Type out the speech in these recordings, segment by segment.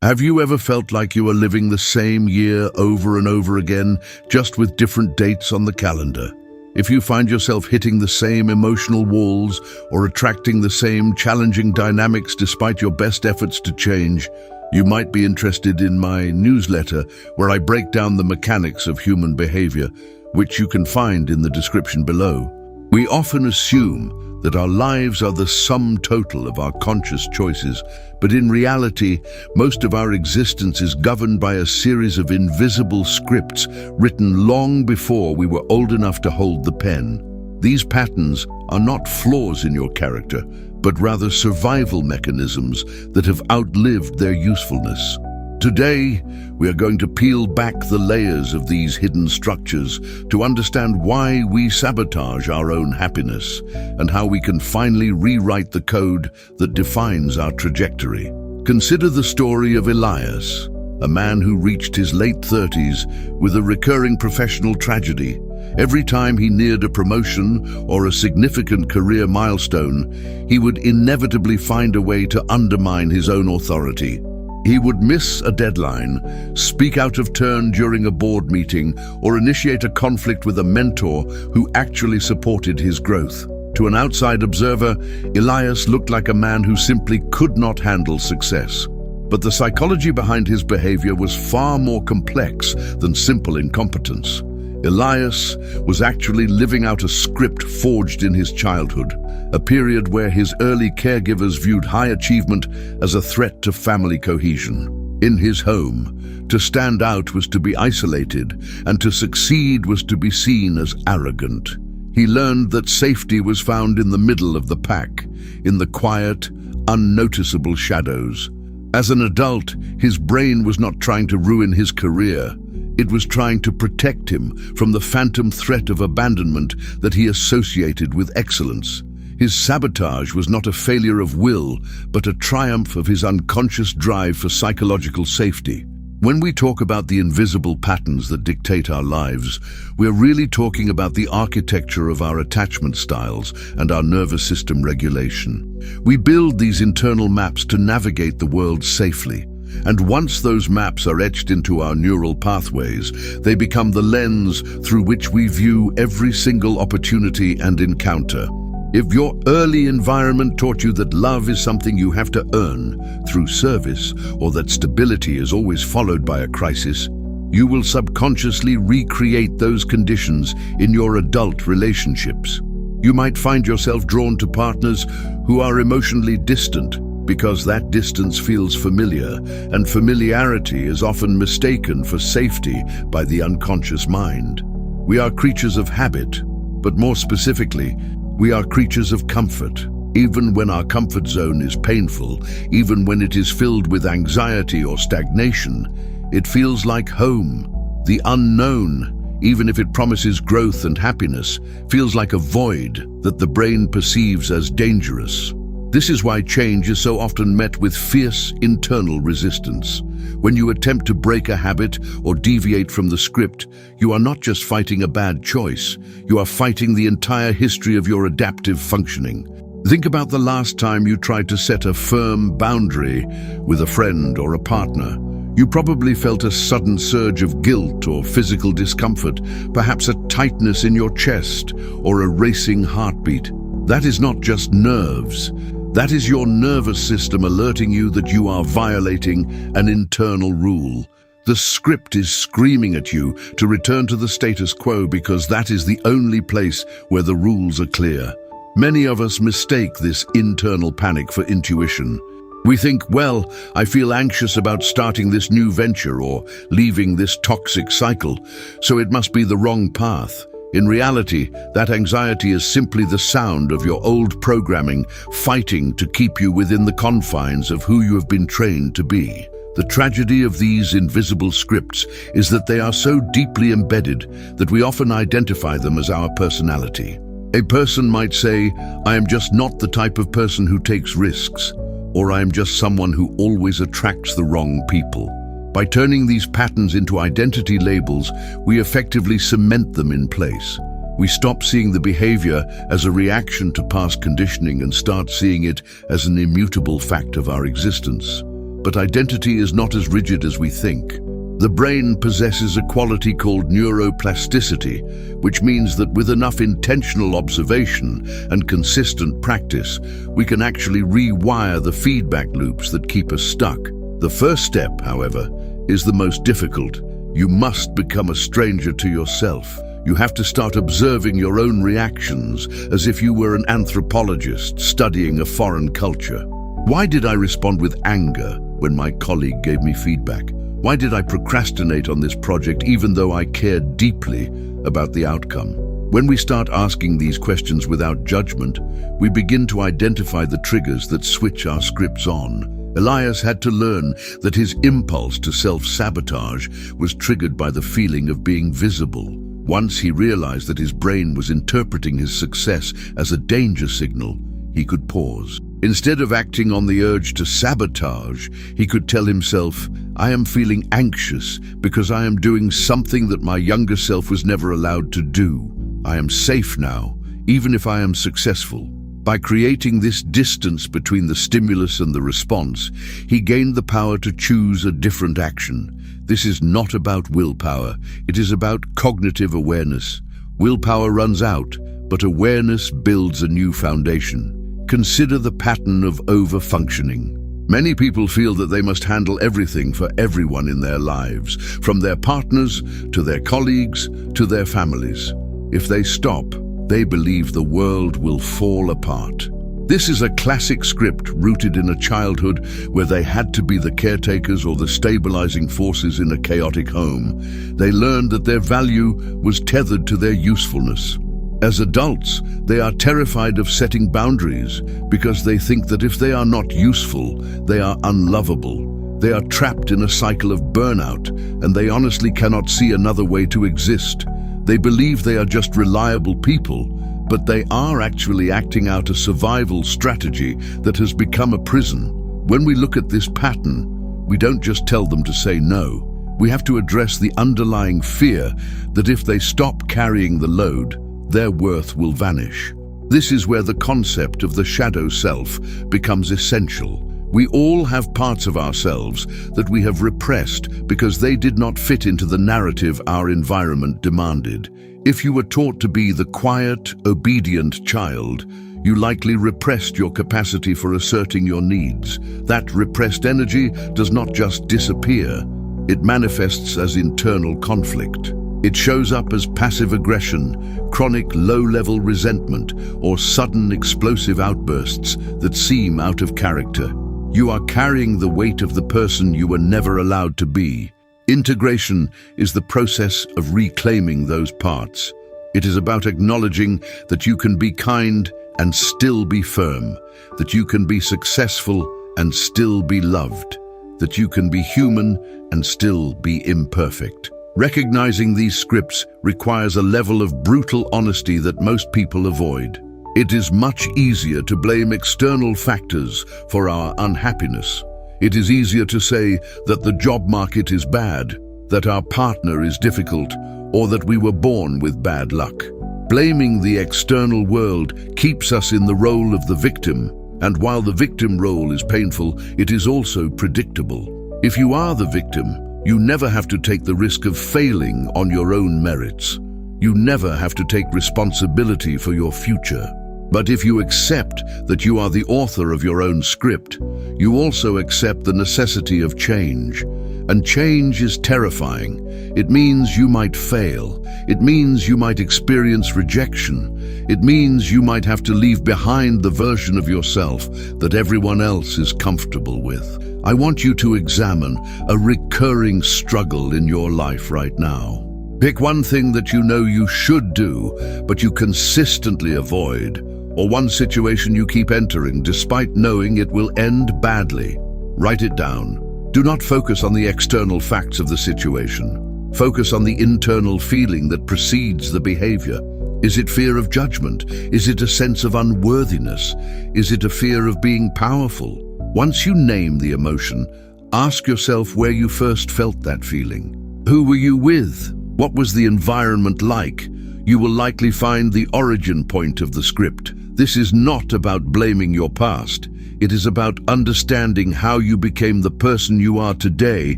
Have you ever felt like you are living the same year over and over again, just with different dates on the calendar? If you find yourself hitting the same emotional walls or attracting the same challenging dynamics despite your best efforts to change, you might be interested in my newsletter where I break down the mechanics of human behavior, which you can find in the description below. We often assume that our lives are the sum total of our conscious choices, but in reality, most of our existence is governed by a series of invisible scripts written long before we were old enough to hold the pen. These patterns are not flaws in your character, but rather survival mechanisms that have outlived their usefulness. Today, we are going to peel back the layers of these hidden structures to understand why we sabotage our own happiness and how we can finally rewrite the code that defines our trajectory. Consider the story of Elias, a man who reached his late 30s with a recurring professional tragedy. Every time he neared a promotion or a significant career milestone, he would inevitably find a way to undermine his own authority. He would miss a deadline, speak out of turn during a board meeting, or initiate a conflict with a mentor who actually supported his growth. To an outside observer, Elias looked like a man who simply could not handle success. But the psychology behind his behavior was far more complex than simple incompetence. Elias was actually living out a script forged in his childhood, a period where his early caregivers viewed high achievement as a threat to family cohesion. In his home, to stand out was to be isolated, and to succeed was to be seen as arrogant. He learned that safety was found in the middle of the pack, in the quiet, unnoticeable shadows. As an adult, his brain was not trying to ruin his career. It was trying to protect him from the phantom threat of abandonment that he associated with excellence. His sabotage was not a failure of will, but a triumph of his unconscious drive for psychological safety. When we talk about the invisible patterns that dictate our lives, we're really talking about the architecture of our attachment styles and our nervous system regulation. We build these internal maps to navigate the world safely. And once those maps are etched into our neural pathways, they become the lens through which we view every single opportunity and encounter. If your early environment taught you that love is something you have to earn through service, or that stability is always followed by a crisis, you will subconsciously recreate those conditions in your adult relationships. You might find yourself drawn to partners who are emotionally distant, because that distance feels familiar, and familiarity is often mistaken for safety by the unconscious mind. We are creatures of habit, but more specifically, we are creatures of comfort. Even when our comfort zone is painful, even when it is filled with anxiety or stagnation, it feels like home. The unknown, even if it promises growth and happiness, feels like a void that the brain perceives as dangerous. This is why change is so often met with fierce internal resistance. When you attempt to break a habit or deviate from the script, you are not just fighting a bad choice, you are fighting the entire history of your adaptive functioning. Think about the last time you tried to set a firm boundary with a friend or a partner. You probably felt a sudden surge of guilt or physical discomfort, perhaps a tightness in your chest or a racing heartbeat. That is not just nerves. That is your nervous system alerting you that you are violating an internal rule. The script is screaming at you to return to the status quo because that is the only place where the rules are clear. Many of us mistake this internal panic for intuition. We think, well, I feel anxious about starting this new venture or leaving this toxic cycle, so it must be the wrong path. In reality, that anxiety is simply the sound of your old programming fighting to keep you within the confines of who you have been trained to be. The tragedy of these invisible scripts is that they are so deeply embedded that we often identify them as our personality. A person might say, I am just not the type of person who takes risks, or I am just someone who always attracts the wrong people. By turning these patterns into identity labels, we effectively cement them in place. We stop seeing the behavior as a reaction to past conditioning and start seeing it as an immutable fact of our existence. But identity is not as rigid as we think. The brain possesses a quality called neuroplasticity, which means that with enough intentional observation and consistent practice, we can actually rewire the feedback loops that keep us stuck. The first step, however, is the most difficult. You must become a stranger to yourself. You have to start observing your own reactions as if you were an anthropologist studying a foreign culture. Why did I respond with anger when my colleague gave me feedback? Why did I procrastinate on this project even though I cared deeply about the outcome? When we start asking these questions without judgment, we begin to identify the triggers that switch our scripts on. Elias had to learn that his impulse to self-sabotage was triggered by the feeling of being visible. Once he realized that his brain was interpreting his success as a danger signal, he could pause. Instead of acting on the urge to sabotage, he could tell himself, I am feeling anxious because I am doing something that my younger self was never allowed to do. I am safe now, even if I am successful. By creating this distance between the stimulus and the response, he gained the power to choose a different action. This is not about willpower, it is about cognitive awareness. Willpower runs out, but awareness builds a new foundation. Consider the pattern of over-functioning. Many people feel that they must handle everything for everyone in their lives, from their partners to their colleagues to their families. If they stop, they believe the world will fall apart. This is a classic script rooted in a childhood where they had to be the caretakers or the stabilizing forces in a chaotic home. They learned that their value was tethered to their usefulness. As adults, they are terrified of setting boundaries because they think that if they are not useful, they are unlovable. They are trapped in a cycle of burnout, and they honestly cannot see another way to exist. They believe they are just reliable people, but they are actually acting out a survival strategy that has become a prison. When we look at this pattern, we don't just tell them to say no. We have to address the underlying fear that if they stop carrying the load, their worth will vanish. This is where the concept of the shadow self becomes essential. We all have parts of ourselves that we have repressed because they did not fit into the narrative our environment demanded. If you were taught to be the quiet, obedient child, you likely repressed your capacity for asserting your needs. That repressed energy does not just disappear, it manifests as internal conflict. It shows up as passive aggression, chronic low-level resentment, or sudden explosive outbursts that seem out of character. You are carrying the weight of the person you were never allowed to be. Integration is the process of reclaiming those parts. It is about acknowledging that you can be kind and still be firm, that you can be successful and still be loved, that you can be human and still be imperfect. Recognizing these scripts requires a level of brutal honesty that most people avoid. It is much easier to blame external factors for our unhappiness. It is easier to say that the job market is bad, that our partner is difficult, or that we were born with bad luck. Blaming the external world keeps us in the role of the victim, and while the victim role is painful, it is also predictable. If you are the victim, you never have to take the risk of failing on your own merits. You never have to take responsibility for your future. But if you accept that you are the author of your own script, you also accept the necessity of change. And change is terrifying. It means you might fail. It means you might experience rejection. It means you might have to leave behind the version of yourself that everyone else is comfortable with. I want you to examine a recurring struggle in your life right now. Pick one thing that you know you should do, but you consistently avoid, or one situation you keep entering despite knowing it will end badly. Write it down. Do not focus on the external facts of the situation. Focus on the internal feeling that precedes the behavior. Is it fear of judgment? Is it a sense of unworthiness? Is it a fear of being powerful? Once you name the emotion, ask yourself where you first felt that feeling. Who were you with? What was the environment like? You will likely find the origin point of the script. This is not about blaming your past. It is about understanding how you became the person you are today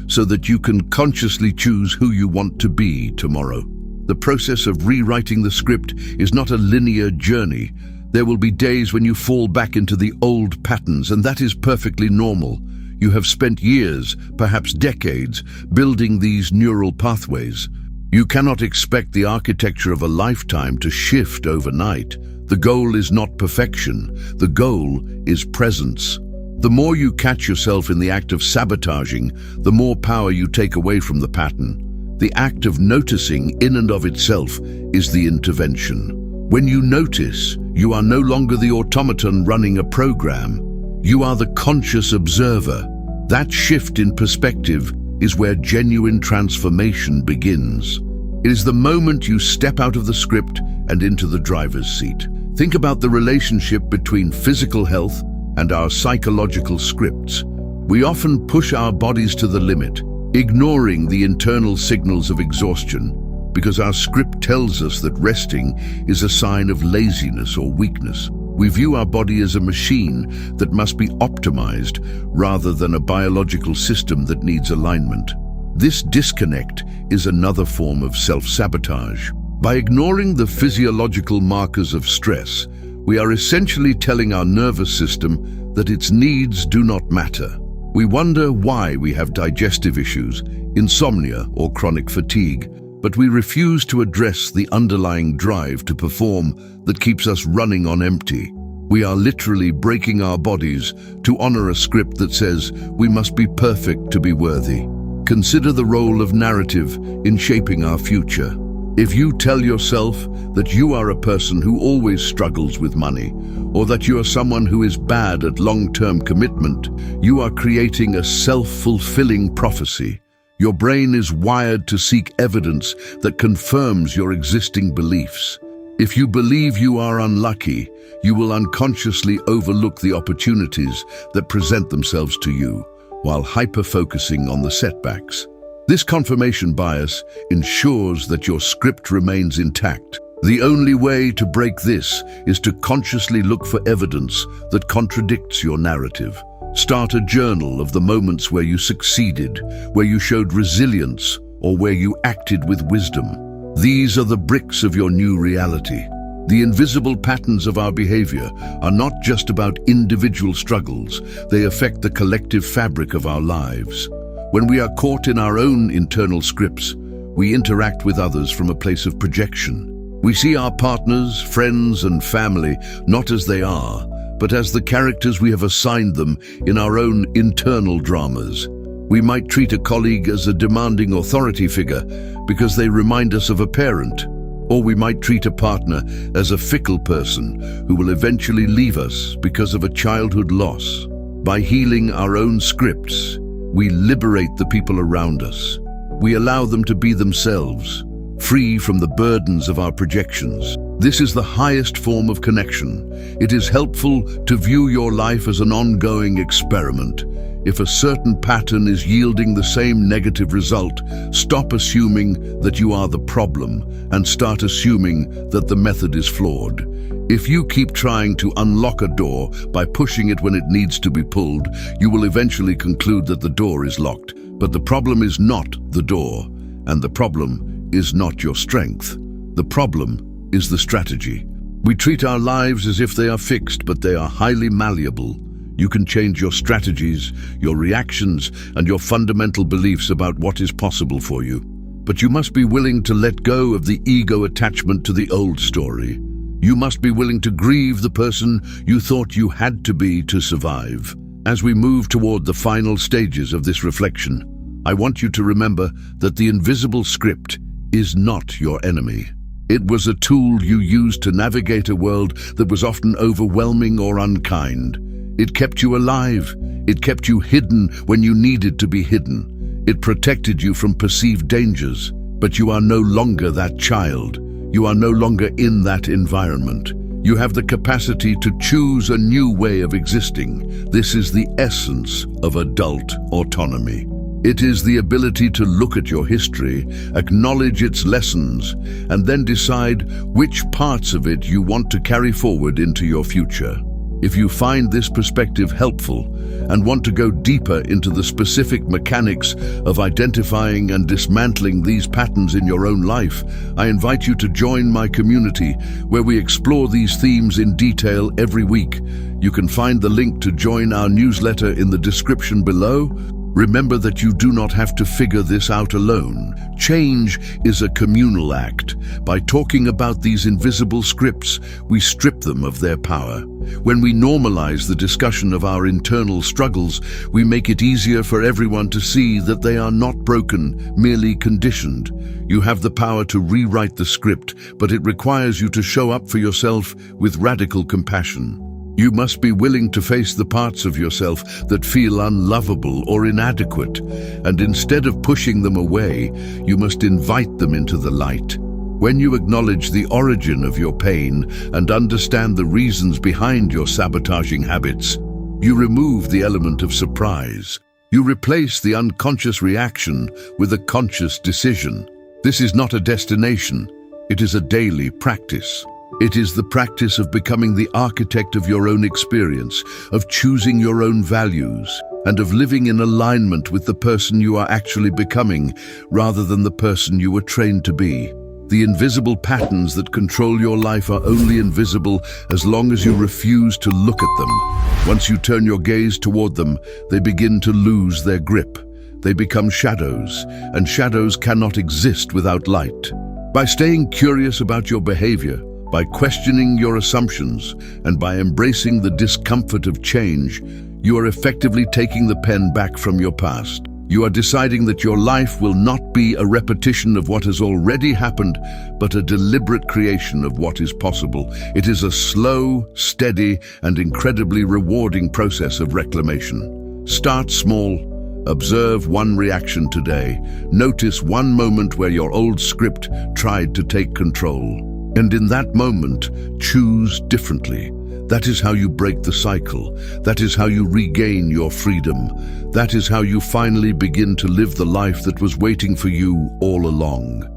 so that you can consciously choose who you want to be tomorrow. The process of rewriting the script is not a linear journey. There will be days when you fall back into the old patterns, and that is perfectly normal. You have spent years, perhaps decades, building these neural pathways. You cannot expect the architecture of a lifetime to shift overnight. The goal is not perfection. The goal is presence. The more you catch yourself in the act of sabotaging, the more power you take away from the pattern. The act of noticing in and of itself is the intervention. When you notice, you are no longer the automaton running a program. You are the conscious observer. That shift in perspective is where genuine transformation begins. It is the moment you step out of the script and into the driver's seat. Think about the relationship between physical health and our psychological scripts. We often push our bodies to the limit, ignoring the internal signals of exhaustion, because our script tells us that resting is a sign of laziness or weakness. We view our body as a machine that must be optimized rather than a biological system that needs alignment. This disconnect is another form of self-sabotage. By ignoring the physiological markers of stress, we are essentially telling our nervous system that its needs do not matter. We wonder why we have digestive issues, insomnia, or chronic fatigue, but we refuse to address the underlying drive to perform that keeps us running on empty. We are literally breaking our bodies to honor a script that says we must be perfect to be worthy. Consider the role of narrative in shaping our future. If you tell yourself that you are a person who always struggles with money, or that you are someone who is bad at long-term commitment, you are creating a self-fulfilling prophecy. Your brain is wired to seek evidence that confirms your existing beliefs. If you believe you are unlucky, you will unconsciously overlook the opportunities that present themselves to you, while hyper-focusing on the setbacks. This confirmation bias ensures that your script remains intact. The only way to break this is to consciously look for evidence that contradicts your narrative. Start a journal of the moments where you succeeded, where you showed resilience, or where you acted with wisdom. These are the bricks of your new reality. The invisible patterns of our behavior are not just about individual struggles, they affect the collective fabric of our lives. When we are caught in our own internal scripts, we interact with others from a place of projection. We see our partners, friends, and family not as they are, but as the characters we have assigned them in our own internal dramas. We might treat a colleague as a demanding authority figure because they remind us of a parent, or we might treat a partner as a fickle person who will eventually leave us because of a childhood loss. By healing our own scripts, we liberate the people around us. We allow them to be themselves, free from the burdens of our projections. This is the highest form of connection. It is helpful to view your life as an ongoing experiment. If a certain pattern is yielding the same negative result, stop assuming that you are the problem and start assuming that the method is flawed. If you keep trying to unlock a door by pushing it when it needs to be pulled, you will eventually conclude that the door is locked. But the problem is not the door, and the problem is not your strength. The problem is the strategy. We treat our lives as if they are fixed, but they are highly malleable. You can change your strategies, your reactions, and your fundamental beliefs about what is possible for you. But you must be willing to let go of the ego attachment to the old story. You must be willing to grieve the person you thought you had to be to survive. As we move toward the final stages of this reflection, I want you to remember that the invisible script is not your enemy. It was a tool you used to navigate a world that was often overwhelming or unkind. It kept you alive. It kept you hidden when you needed to be hidden. It protected you from perceived dangers. But you are no longer that child. You are no longer in that environment. You have the capacity to choose a new way of existing. This is the essence of adult autonomy. It is the ability to look at your history, acknowledge its lessons, and then decide which parts of it you want to carry forward into your future. If you find this perspective helpful and want to go deeper into the specific mechanics of identifying and dismantling these patterns in your own life, I invite you to join my community where we explore these themes in detail every week. You can find the link to join our newsletter in the description below. Remember that you do not have to figure this out alone. Change is a communal act. By talking about these invisible scripts, we strip them of their power. When we normalize the discussion of our internal struggles, we make it easier for everyone to see that they are not broken, merely conditioned. You have the power to rewrite the script, but it requires you to show up for yourself with radical compassion. You must be willing to face the parts of yourself that feel unlovable or inadequate, and instead of pushing them away, you must invite them into the light. When you acknowledge the origin of your pain and understand the reasons behind your sabotaging habits, you remove the element of surprise. You replace the unconscious reaction with a conscious decision. This is not a destination, it is a daily practice. It is the practice of becoming the architect of your own experience, of choosing your own values, and of living in alignment with the person you are actually becoming, rather than the person you were trained to be. The invisible patterns that control your life are only invisible as long as you refuse to look at them. Once you turn your gaze toward them, they begin to lose their grip. They become shadows, and shadows cannot exist without light. By staying curious about your behavior, by questioning your assumptions, and by embracing the discomfort of change, you are effectively taking the pen back from your past. You are deciding that your life will not be a repetition of what has already happened, but a deliberate creation of what is possible. It is a slow, steady, and incredibly rewarding process of reclamation. Start small. Observe one reaction today. Notice one moment where your old script tried to take control. And in that moment, choose differently. That is how you break the cycle. That is how you regain your freedom. That is how you finally begin to live the life that was waiting for you all along.